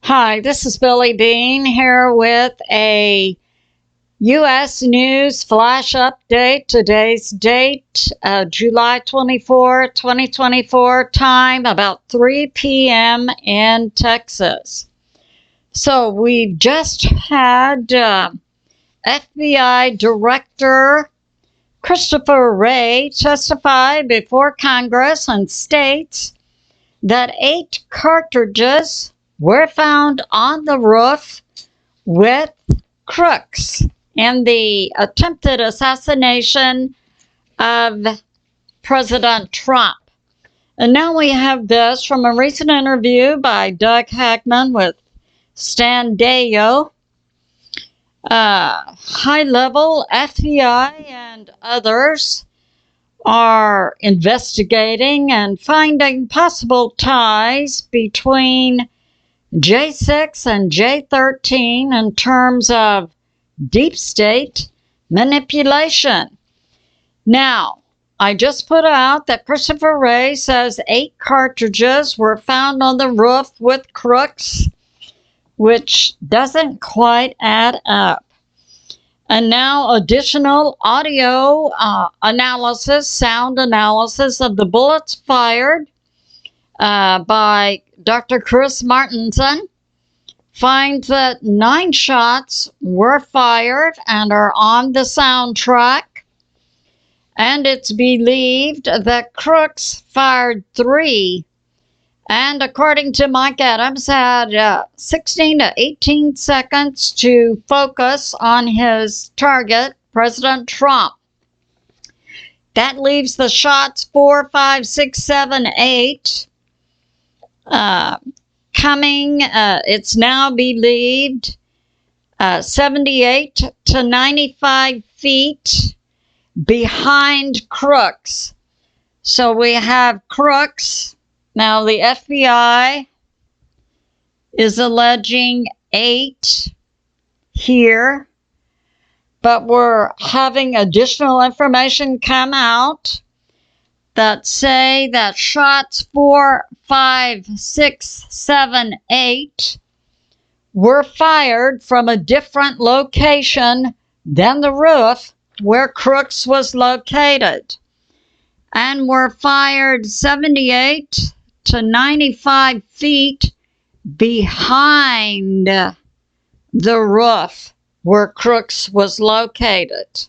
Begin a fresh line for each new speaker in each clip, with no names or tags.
Hi, this is Billie Beene here with a U.S. News Flash Update. Today's date, July 24, 2024, time about 3 p.m. in Texas. So we've just had FBI Director Christopher Wray testify before Congress and states that 8 cartridges were found on the roof with crooks in the attempted assassination of President Trump. And now we have this from a recent interview by Doug Hagman with Stan Deyo. High-level FBI and others are investigating and finding possible ties between J6 and J13 in terms of deep state manipulation. Now, I just put out that Christopher Wray says 8 cartridges were found on the roof with crooks, which doesn't quite add up. And now additional audio analysis, sound analysis of the bullets fired by Dr. Chris Martinson finds that 9 shots were fired and are on the soundtrack. And it's believed that crooks fired 3. And according to Mike Adams, had 16 to 18 seconds to focus on his target, President Trump. That leaves the shots 4, 5, 6, 7, 8. Coming, it's now believed 78 to 95 feet behind crooks. So we have crooks. Now the FBI is alleging 8 here, but we're having additional information come out that say that shots 4, 5, 6, 7, 8 were fired from a different location than the roof where Crooks was located, and were fired 78 to 95 feet behind the roof where Crooks was located.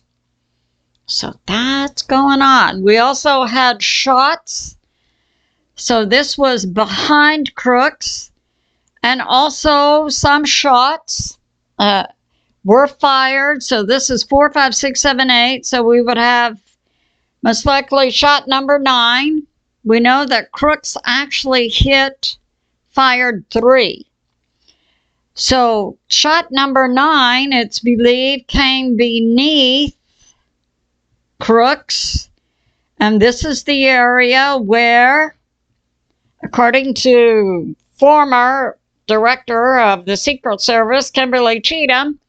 So that's going on. We also had shots. So this was behind Crooks. And also some shots were fired. So this is 4, 5, 6, 7, 8. So we would have most likely shot number 9. We know that Crooks actually fired 3. So shot number 9, it's believed, came beneath Crooks, and this is the area where, according to former director of the Secret Service, Kimberly Cheatham,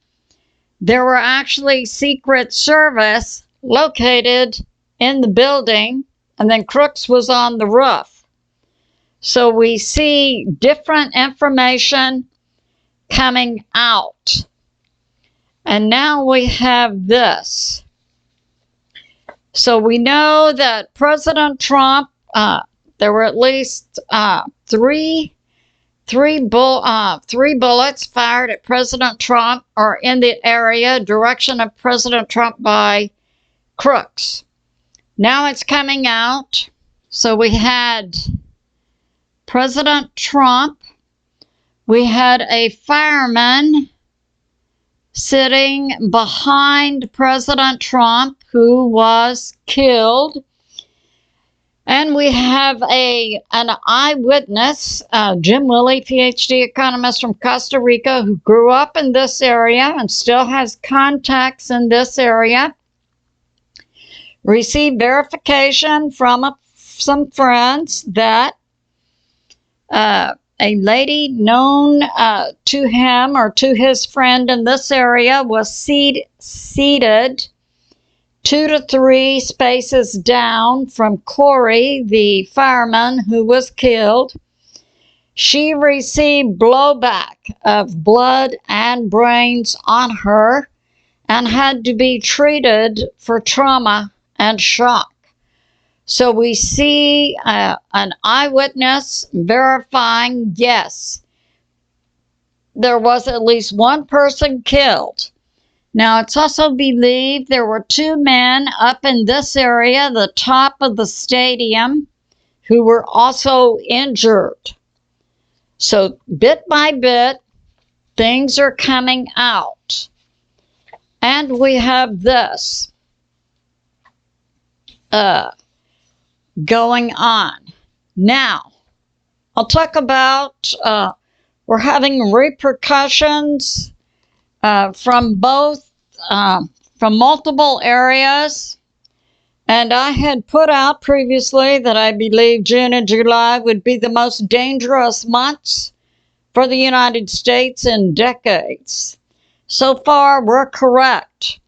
there were actually Secret Service located in the building, and then Crooks was on the roof. So we see different information coming out. And now we have this. So we know that President Trump, there were at least 3 bullets fired at President Trump, or in the area, direction of President Trump, by Crooks. Now it's coming out. So we had President Trump. We had a fireman sitting behind President Trump who was killed. And we have an eyewitness, Jim Willie, PhD economist from Costa Rica, who grew up in this area and still has contacts in this area. Received verification from some friends that a lady known to him or to his friend in this area was seated 2 to 3 spaces down from Corey, the fireman who was killed. She received blowback of blood and brains on her and had to be treated for trauma and shock. So we see an eyewitness verifying, yes, there was at least one person killed. Now, it's also believed there were two men up in this area, the top of the stadium, who were also injured. So bit by bit, things are coming out. And we have this going on. Now, I'll talk about, we're having repercussions from multiple areas. And I had put out previously that I believe June and July would be the most dangerous months for the United States in decades. So far, we're correct.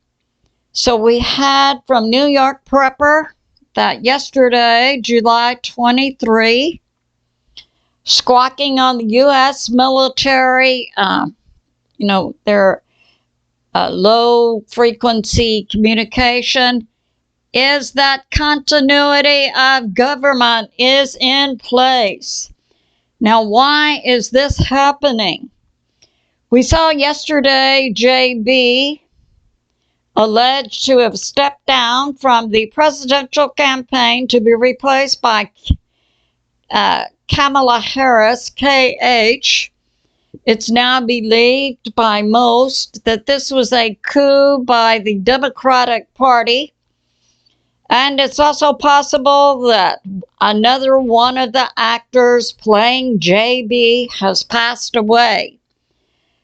So we had from New York Prepper that yesterday, July 23, squawking on the U.S. military, their low-frequency communication, is that continuity of government is in place. Now, why is this happening? We saw yesterday JB alleged to have stepped down from the presidential campaign to be replaced by Kamala Harris, KH. It's now believed by most that this was a coup by the Democratic Party. And it's also possible that another one of the actors playing JB has passed away.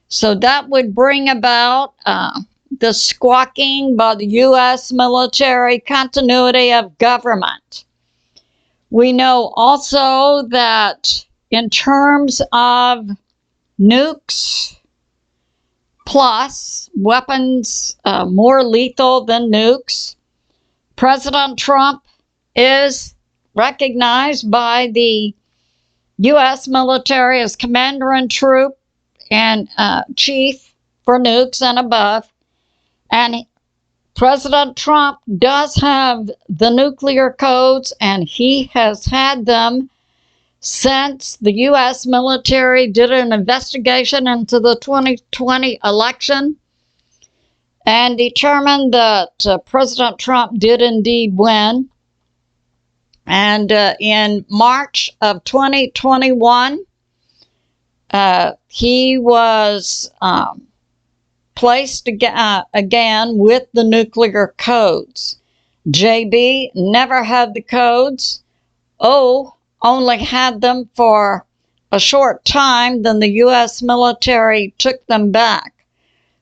So that would bring about the squawking by the U.S. military, continuity of government. We know also that in terms of nukes plus weapons more lethal than nukes, President Trump is recognized by the U.S. military as commander-in-chief and chief for nukes and above. And President Trump does have the nuclear codes, and he has had them since the U.S. military did an investigation into the 2020 election and determined that President Trump did indeed win. And in March of 2021, he was placed again with the nuclear codes. JB never had the codes. O only had them for a short time, then the U.S. military took them back.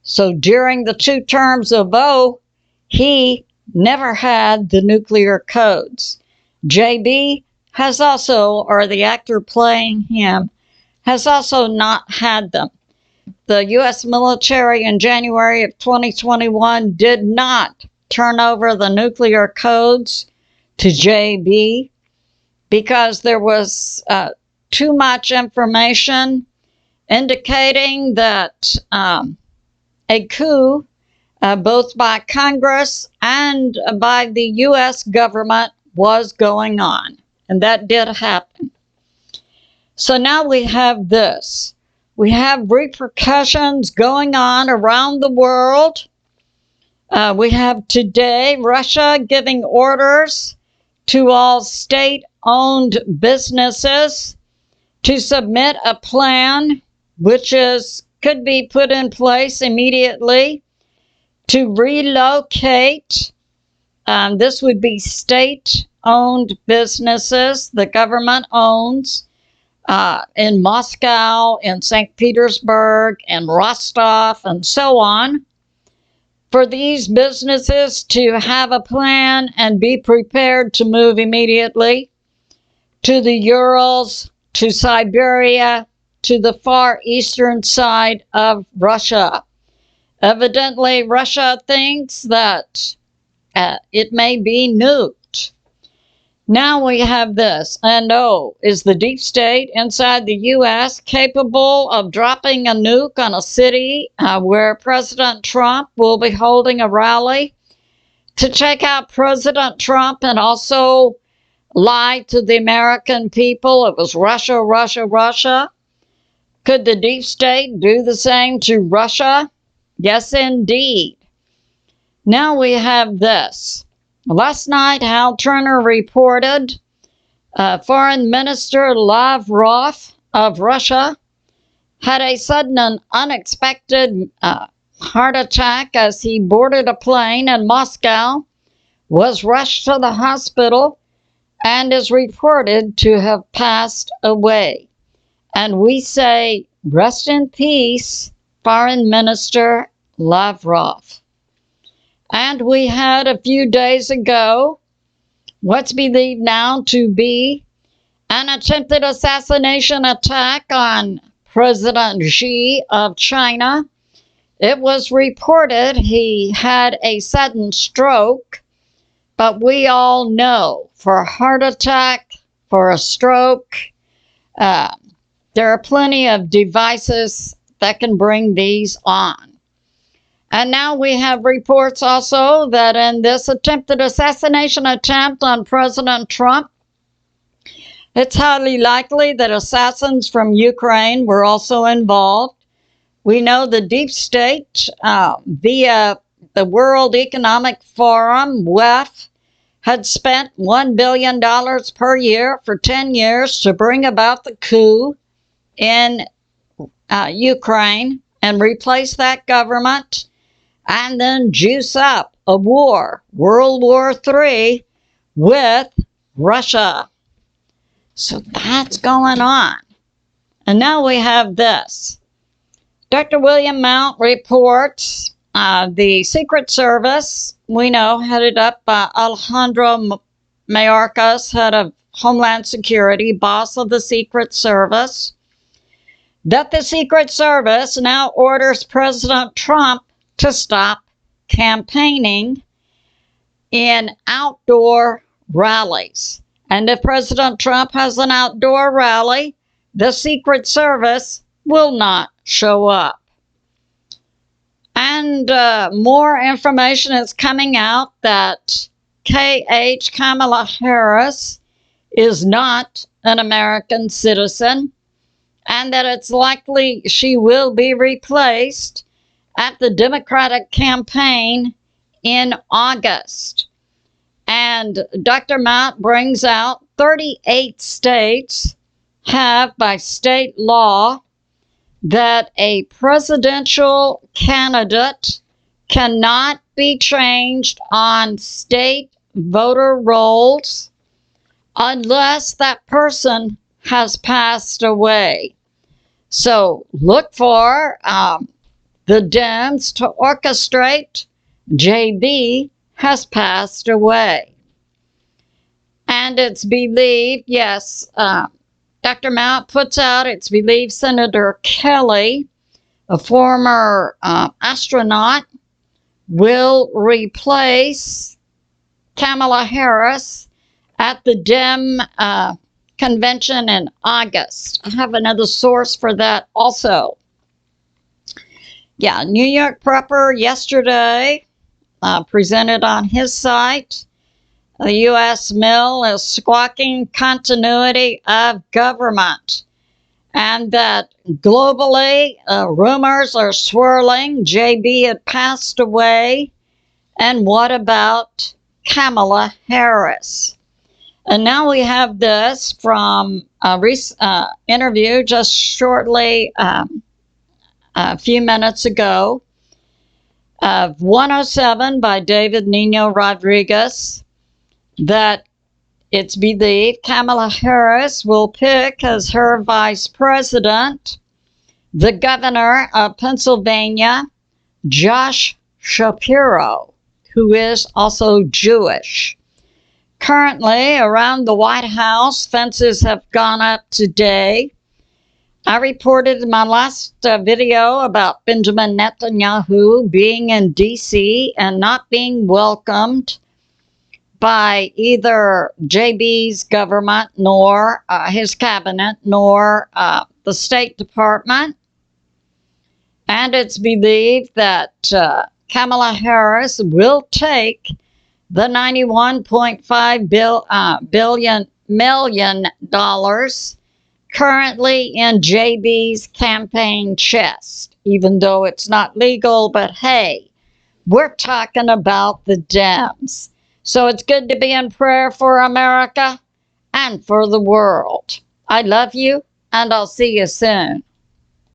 So during the 2 terms of O, he never had the nuclear codes. JB has also, or the actor playing him, has also not had them. The U.S. military in January of 2021 did not turn over the nuclear codes to JB because there was too much information indicating that a coup, both by Congress and by the U.S. government, was going on. And that did happen. So now we have this. We have repercussions going on around the world. We have today Russia giving orders to all state-owned businesses to submit a plan which could be put in place immediately to relocate. This would be state-owned businesses the government owns in Moscow, in St. Petersburg, and Rostov, and so on. For these businesses to have a plan and be prepared to move immediately to the Urals, to Siberia, to the far eastern side of Russia. Evidently, Russia thinks that it may be nuked. Now we have this. And oh, is the deep state inside the U.S. capable of dropping a nuke on a city where President Trump will be holding a rally to check out President Trump and also lie to the American people? It was Russia, Russia, Russia. Could the deep state do the same to Russia? Yes, indeed. Now we have this. Last night, Hal Turner reported Foreign Minister Lavrov of Russia had a sudden and unexpected heart attack as he boarded a plane in Moscow, was rushed to the hospital, and is reported to have passed away. And we say, rest in peace, Foreign Minister Lavrov. And we had a few days ago what's believed now to be an attempted assassination attack on President Xi of China. It was reported he had a sudden stroke, but we all know for a heart attack, for a stroke, there are plenty of devices that can bring these on. And now we have reports also that in this attempted assassination attempt on President Trump, it's highly likely that assassins from Ukraine were also involved. We know the deep state, via the World Economic Forum, WEF, had spent $1 billion per year for 10 years to bring about the coup in Ukraine and replace that government, and then juice up a war, World War III, with Russia. So that's going on. And now we have this. Dr. William Mount reports the Secret Service, we know, headed up by Alejandro Mayorkas, head of Homeland Security, boss of the Secret Service, that the Secret Service now orders President Trump to stop campaigning in outdoor rallies. And if President Trump has an outdoor rally, the Secret Service will not show up. And more information is coming out that Kh-Aug, Kamala Harris, is not an American citizen, and that it's likely she will be replaced at the Democratic campaign in August. And Dr. Mount brings out 38 states have, by state law, that a presidential candidate cannot be changed on state voter rolls unless that person has passed away. So look for the Dems to orchestrate. JB has passed away. And it's believed, yes, Dr. Mount puts out, it's believed Senator Kelly, a former astronaut, will replace Kamala Harris at the Dem convention in August. I have another source for that also. Yeah, New York Prepper yesterday presented on his site, the U.S. mill is squawking continuity of government, and that globally rumors are swirling. JB had passed away, and what about Kamala Harris? And now we have this from a recent interview just shortly a few minutes ago of 107 by David Nino Rodriguez, that it's believed Kamala Harris will pick as her vice president the governor of Pennsylvania, Josh Shapiro, who is also Jewish. Currently, around the White House, fences have gone up today. I reported in my last video about Benjamin Netanyahu being in D.C. and not being welcomed by either JB's government, nor his cabinet, nor the State Department. And it's believed that Kamala Harris will take the $91.5 million currently in JB's campaign chest, even though it's not legal. But hey, we're talking about the Dems. So it's good to be in prayer for America and for the world. I love you, and I'll see you soon.